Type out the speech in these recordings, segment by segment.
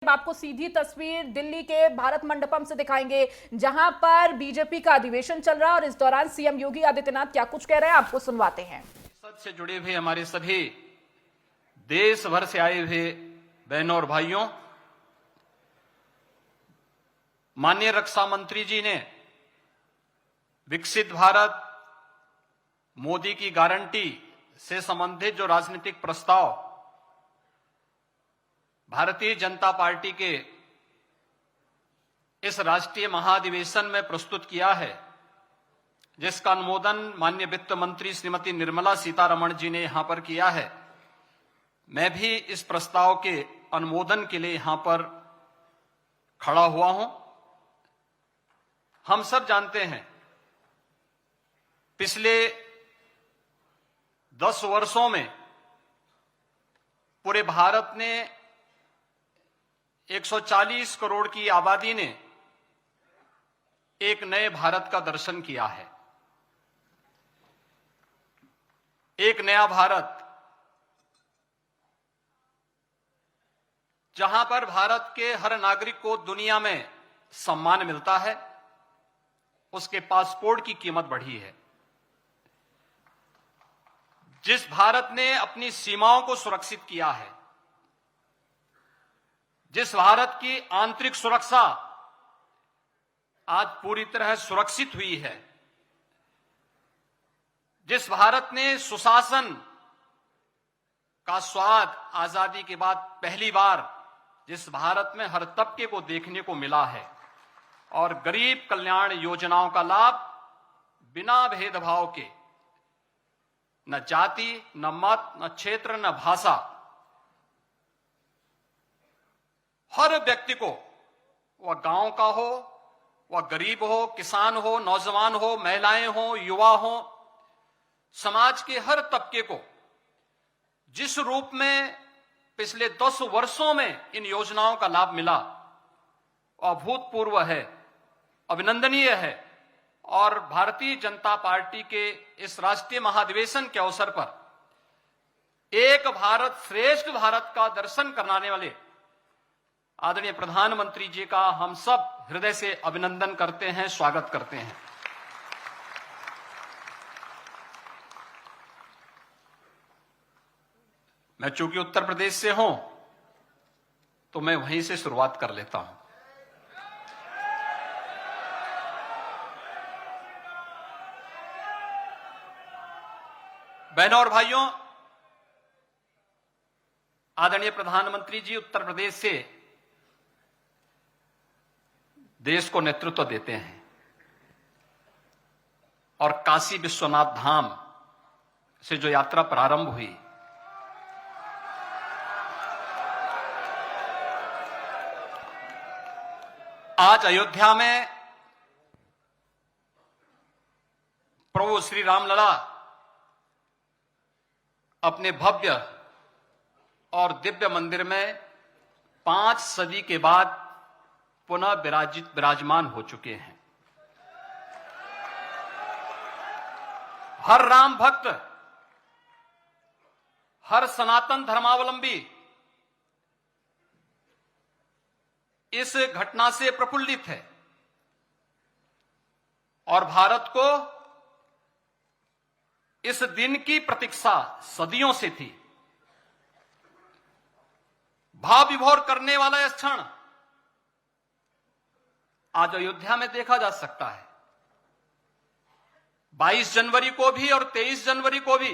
आपको सीधी तस्वीर दिल्ली के भारत मंडपम से दिखाएंगे, जहां पर बीजेपी का अधिवेशन चल रहा है और इस दौरान सीएम योगी आदित्यनाथ क्या कुछ कह रहे हैं आपको सुनवाते हैं। संसद से जुड़े हुए हमारे सभी देश भर से आए हुए बहनों और भाइयों, माननीय रक्षा मंत्री जी ने विकसित भारत, मोदी की गारंटी से संबंधित जो राजनीतिक प्रस्ताव भारतीय जनता पार्टी के इस राष्ट्रीय महाधिवेशन में प्रस्तुत किया है, जिसका अनुमोदन माननीय वित्त मंत्री श्रीमती निर्मला सीतारमण जी ने यहां पर किया है। मैं भी इस प्रस्ताव के अनुमोदन के लिए यहां पर खड़ा हुआ हूं। हम सब जानते हैं, पिछले 10 वर्षों में पूरे भारत ने 140 करोड़ की आबादी ने एक नए भारत का दर्शन किया है। एक नया भारत, जहां पर भारत के हर नागरिक को दुनिया में सम्मान मिलता है, उसके पासपोर्ट की कीमत बढ़ी है। जिस भारत ने अपनी सीमाओं को सुरक्षित किया है, जिस भारत की आंतरिक सुरक्षा आज पूरी तरह सुरक्षित हुई है, जिस भारत ने सुशासन का स्वाद आजादी के बाद पहली बार, जिस भारत में हर तबके को देखने को मिला है और गरीब कल्याण योजनाओं का लाभ बिना भेदभाव के, न जाति, न मत, न क्षेत्र, न भाषा, हर व्यक्ति को, वह गांव का हो, वह गरीब हो, किसान हो, नौजवान हो, महिलाएं हो, युवा हो, समाज के हर तबके को जिस रूप में पिछले 10 वर्षों में इन योजनाओं का लाभ मिला, वह अभूतपूर्व है, अभिनंदनीय है। और भारतीय जनता पार्टी के इस राष्ट्रीय महाधिवेशन के अवसर पर एक भारत श्रेष्ठ भारत का दर्शन कराने वाले आदरणीय प्रधानमंत्री जी का हम सब हृदय से अभिनंदन करते हैं, स्वागत करते हैं। मैं चूंकि उत्तर प्रदेश से हूं, तो मैं वहीं से शुरुआत कर लेता हूं। बहनों और भाइयों, आदरणीय प्रधानमंत्री जी उत्तर प्रदेश से देश को नेतृत्व देते हैं और काशी विश्वनाथ धाम से जो यात्रा प्रारंभ हुई, आज अयोध्या में प्रभु श्री रामलला अपने भव्य और दिव्य मंदिर में 5 सदी के बाद पुनः विराजमान हो चुके हैं। हर राम भक्त, हर सनातन धर्मावलंबी इस घटना से प्रफुल्लित है और भारत को इस दिन की प्रतीक्षा सदियों से थी। भाव विभोर करने वाला यह क्षण आज अयोध्या में देखा जा सकता है। 22 जनवरी को भी और 23 जनवरी को भी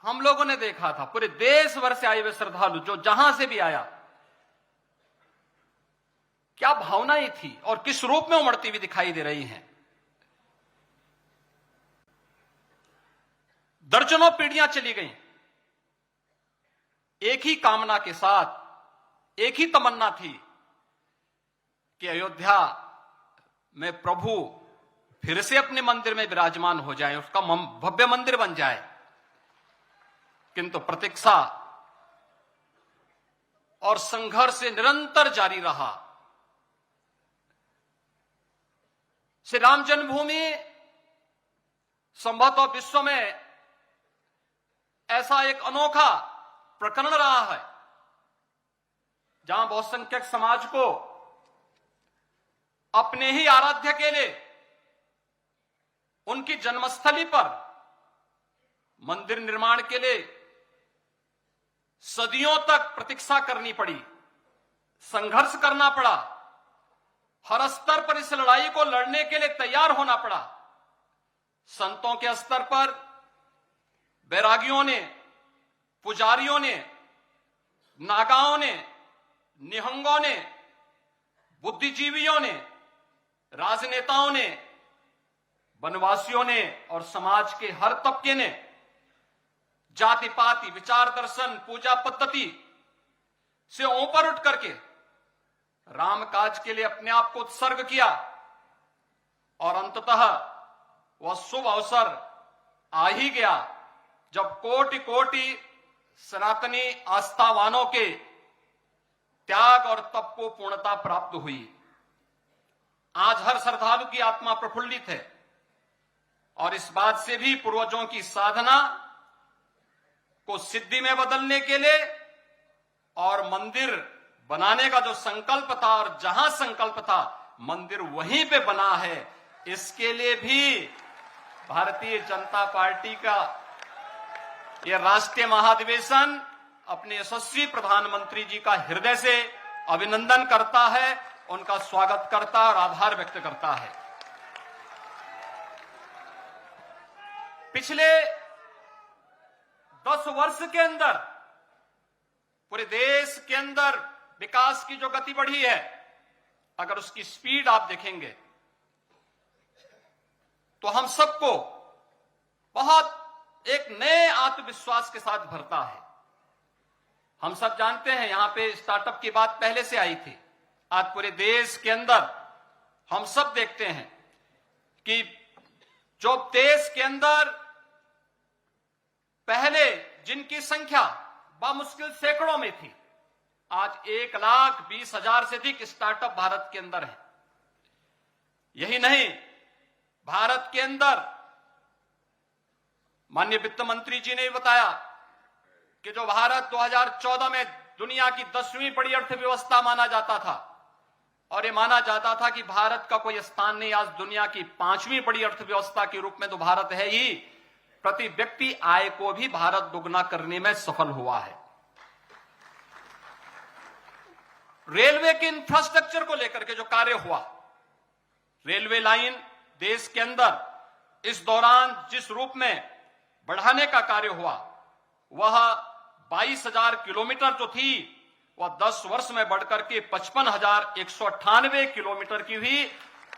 हम लोगों ने देखा था, पूरे देश भर से आए हुए श्रद्धालु जो जहां से भी आया, क्या भावनाएं थी और किस रूप में उमड़ती हुई दिखाई दे रही हैं। दर्जनों पीढ़ियां चली गईं, एक ही कामना के साथ, एक ही तमन्ना थी कि अयोध्या में प्रभु फिर से अपने मंदिर में विराजमान हो जाए, उसका भव्य मंदिर बन जाए। किंतु प्रतीक्षा और संघर्ष निरंतर जारी रहा। श्री राम जन्मभूमि संभवतः विश्व में ऐसा एक अनोखा प्रकरण रहा है जहां बहुसंख्यक समाज को अपने ही आराध्य के लिए उनकी जन्मस्थली पर मंदिर निर्माण के लिए सदियों तक प्रतीक्षा करनी पड़ी, संघर्ष करना पड़ा, हर स्तर पर इस लड़ाई को लड़ने के लिए तैयार होना पड़ा। संतों के स्तर पर बैरागियों ने, पुजारियों ने, नागाओं ने, निहंगों ने, बुद्धिजीवियों ने, राजनेताओं ने, वनवासियों ने और समाज के हर तबके ने जाति पाति, विचार दर्शन, पूजा पद्धति से ऊपर उठ करके राम काज के लिए अपने आप को उत्सर्ग किया और अंततः वह शुभ अवसर आ ही गया जब कोटि कोटि सनातनी आस्थावानों के त्याग और तप को पूर्णता प्राप्त हुई। आज हर श्रद्धालु की आत्मा प्रफुल्लित है और इस बात से भी पूर्वजों की साधना को सिद्धि में बदलने के लिए और मंदिर बनाने का जो संकल्प था और जहां संकल्प था मंदिर वहीं पे बना है, इसके लिए भी भारतीय जनता पार्टी का यह राष्ट्रीय महाधिवेशन अपने यशस्वी प्रधानमंत्री जी का हृदय से अभिनंदन करता है, उनका स्वागत करता और आभार व्यक्त करता है। पिछले 10 वर्ष के अंदर पूरे देश के अंदर विकास की जो गति बढ़ी है, अगर उसकी स्पीड आप देखेंगे तो हम सबको बहुत एक नए आत्मविश्वास के साथ भरता है। हम सब जानते हैं यहां पे स्टार्टअप की बात पहले से आई थी। आज पूरे देश के अंदर हम सब देखते हैं कि जो देश के अंदर पहले जिनकी संख्या बामुश्किल सैकड़ों में थी, आज 1,20,000 से अधिक स्टार्टअप भारत के अंदर है। यही नहीं, भारत के अंदर माननीय वित्त मंत्री जी ने बताया कि जो भारत 2014 में दुनिया की 10वीं बड़ी अर्थव्यवस्था माना जाता था और ये माना जाता था कि भारत का कोई स्थान नहीं, आज दुनिया की 5वीं बड़ी अर्थव्यवस्था के रूप में तो भारत है ही, प्रति व्यक्ति आय को भी भारत दुगना करने में सफल हुआ है। रेलवे के इंफ्रास्ट्रक्चर को लेकर के जो कार्य हुआ, रेलवे लाइन देश के अंदर इस दौरान जिस रूप में बढ़ाने का कार्य हुआ, वह 22,000 किलोमीटर जो थी वह 10 वर्ष में बढ़कर के 55,198 किलोमीटर की हुई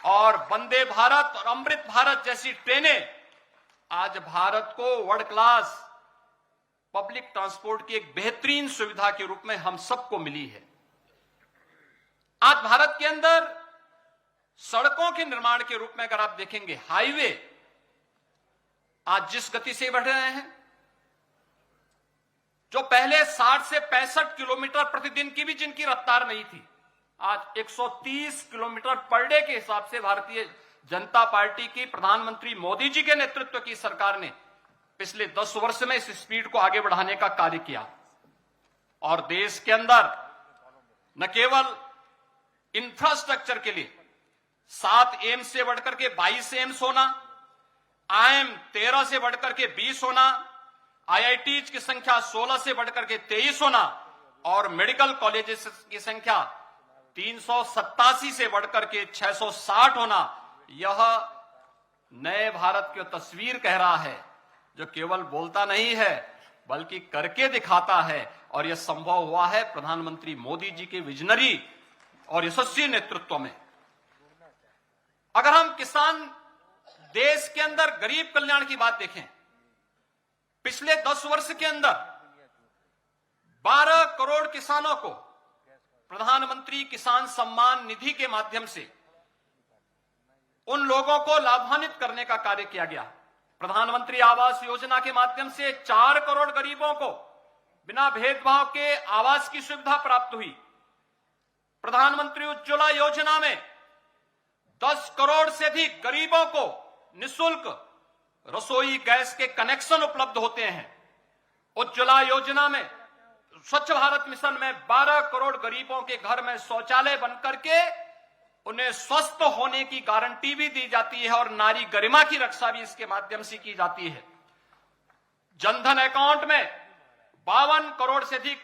और वंदे भारत और अमृत भारत जैसी ट्रेनें आज भारत को वर्ल्ड क्लास पब्लिक ट्रांसपोर्ट की एक बेहतरीन सुविधा के रूप में हम सबको मिली है। आज भारत के अंदर सड़कों के निर्माण के रूप में अगर आप देखेंगे, हाईवे आज जिस गति से बढ़ रहे हैं, जो पहले 60 से 65 किलोमीटर प्रतिदिन की भी जिनकी रफ्तार नहीं थी, आज 130 किलोमीटर पर डे के हिसाब से भारतीय जनता पार्टी की प्रधानमंत्री मोदी जी के नेतृत्व की सरकार ने पिछले 10 वर्ष में इस स्पीड को आगे बढ़ाने का कार्य किया। और देश के अंदर न केवल इंफ्रास्ट्रक्चर के लिए 7 एम्स से बढ़कर के 22 एम्स होना, आईएम 13 से बढ़कर के 20 होना, आईआईटीज की संख्या 16 से बढ़कर के 23 होना और मेडिकल कॉलेजेस की संख्या 387 से बढ़कर के 660 होना, यह नए भारत की तस्वीर कह रहा है जो केवल बोलता नहीं है बल्कि करके दिखाता है। और यह संभव हुआ है प्रधानमंत्री मोदी जी के विजनरी और यशस्वी नेतृत्व में। अगर हम किसान देश के अंदर गरीब कल्याण की बात देखें, पिछले 10 वर्ष के अंदर 12 करोड़ किसानों को प्रधानमंत्री किसान सम्मान निधि के माध्यम से उन लोगों को लाभान्वित करने का कार्य किया गया। प्रधानमंत्री आवास योजना के माध्यम से 4 करोड़ गरीबों को बिना भेदभाव के आवास की सुविधा प्राप्त हुई। प्रधानमंत्री उज्ज्वला योजना में 10 करोड़ से अधिक गरीबों को निःशुल्क रसोई गैस के कनेक्शन उपलब्ध होते हैं। उज्ज्वला योजना में स्वच्छ भारत मिशन में 12 करोड़ गरीबों के घर में शौचालय बनकर के उन्हें स्वस्थ होने की गारंटी भी दी जाती है और नारी गरिमा की रक्षा भी इसके माध्यम से की जाती है। जनधन अकाउंट में 52 करोड़ से अधिक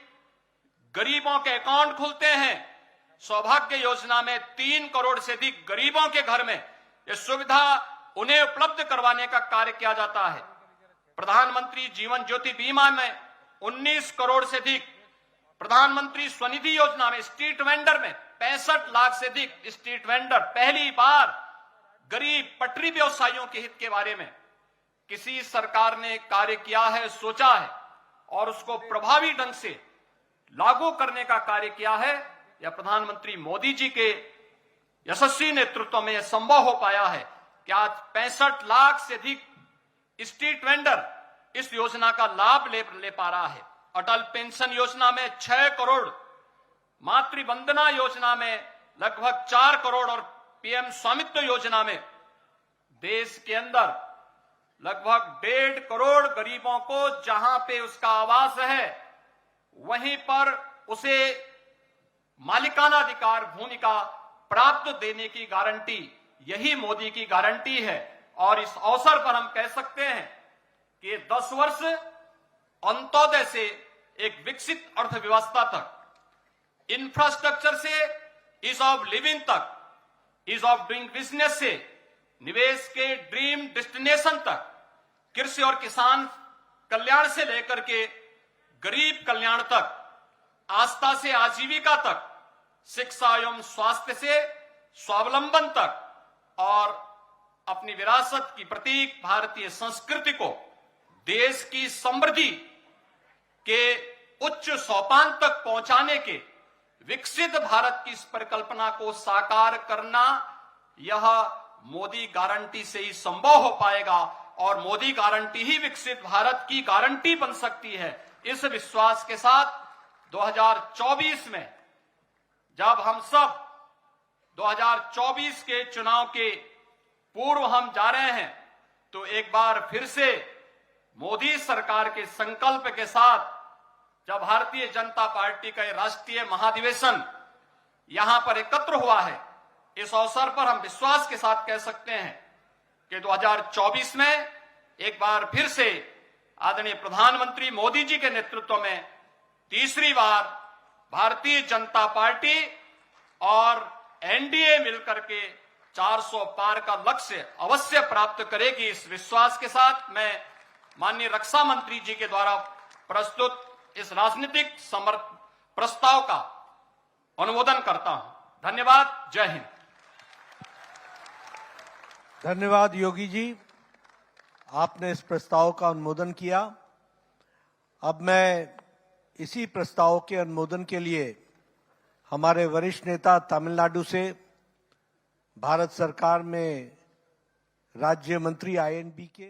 गरीबों के अकाउंट खुलते हैं। सौभाग्य योजना में 3 करोड़ से अधिक गरीबों के घर में यह सुविधा उन्हें उपलब्ध करवाने का कार्य किया जाता है। प्रधानमंत्री जीवन ज्योति बीमा में 19 करोड़ से अधिक, प्रधानमंत्री स्वनिधि योजना में स्ट्रीट वेंडर में 65 लाख से अधिक स्ट्रीट वेंडर। पहली बार गरीब पटरी व्यवसायियों के हित के बारे में किसी सरकार ने कार्य किया है, सोचा है और उसको प्रभावी ढंग से लागू करने का कार्य किया है। यह प्रधानमंत्री मोदी जी के यशस्वी नेतृत्व में यह संभव हो पाया है कि आज 65 लाख से अधिक स्ट्रीट वेंडर इस योजना का लाभ ले पा रहा है। अटल पेंशन योजना में 6 करोड़, मातृ वंदना योजना में लगभग 4 करोड़ और पीएम स्वामित्व योजना में देश के अंदर लगभग 1.5 करोड़ गरीबों को जहां पे उसका आवास है वहीं पर उसे मालिकाना अधिकार भूमि का प्राप्त देने की गारंटी, यही मोदी की गारंटी है। और इस अवसर पर हम कह सकते हैं कि 10 वर्ष अंत्योदय से एक विकसित अर्थव्यवस्था तक, इंफ्रास्ट्रक्चर से ईज ऑफ लिविंग तक, ईज ऑफ डूइंग बिजनेस से निवेश के ड्रीम डेस्टिनेशन तक, कृषि और किसान कल्याण से लेकर के गरीब कल्याण तक, आस्था से आजीविका तक, शिक्षा एवं स्वास्थ्य से स्वावलंबन तक और अपनी विरासत की प्रतीक भारतीय संस्कृति को देश की समृद्धि के उच्च सोपान तक पहुंचाने के विकसित भारत की इस परिकल्पना को साकार करना, यह मोदी गारंटी से ही संभव हो पाएगा और मोदी गारंटी ही विकसित भारत की गारंटी बन सकती है। इस विश्वास के साथ 2024 में जब हम सब 2024 के चुनाव के पूर्व हम जा रहे हैं तो एक बार फिर से मोदी सरकार के संकल्प के साथ जब भारतीय जनता पार्टी का राष्ट्रीय महाधिवेशन यहां पर एकत्र हुआ है, इस अवसर पर हम विश्वास के साथ कह सकते हैं कि 2024 में एक बार फिर से आदरणीय प्रधानमंत्री मोदी जी के नेतृत्व में तीसरी बार भारतीय जनता पार्टी और एनडीए मिलकर के 400 पार का लक्ष्य अवश्य प्राप्त करेगी। इस विश्वास के साथ मैं माननीय रक्षा मंत्री जी के द्वारा प्रस्तुत इस राजनीतिक प्रस्ताव का अनुमोदन करता हूं। धन्यवाद। जय हिंद। धन्यवाद योगी जी, आपने इस प्रस्ताव का अनुमोदन किया। अब मैं इसी प्रस्ताव के अनुमोदन के लिए हमारे वरिष्ठ नेता तमिलनाडु से भारत सरकार में राज्य मंत्री आईएनबी के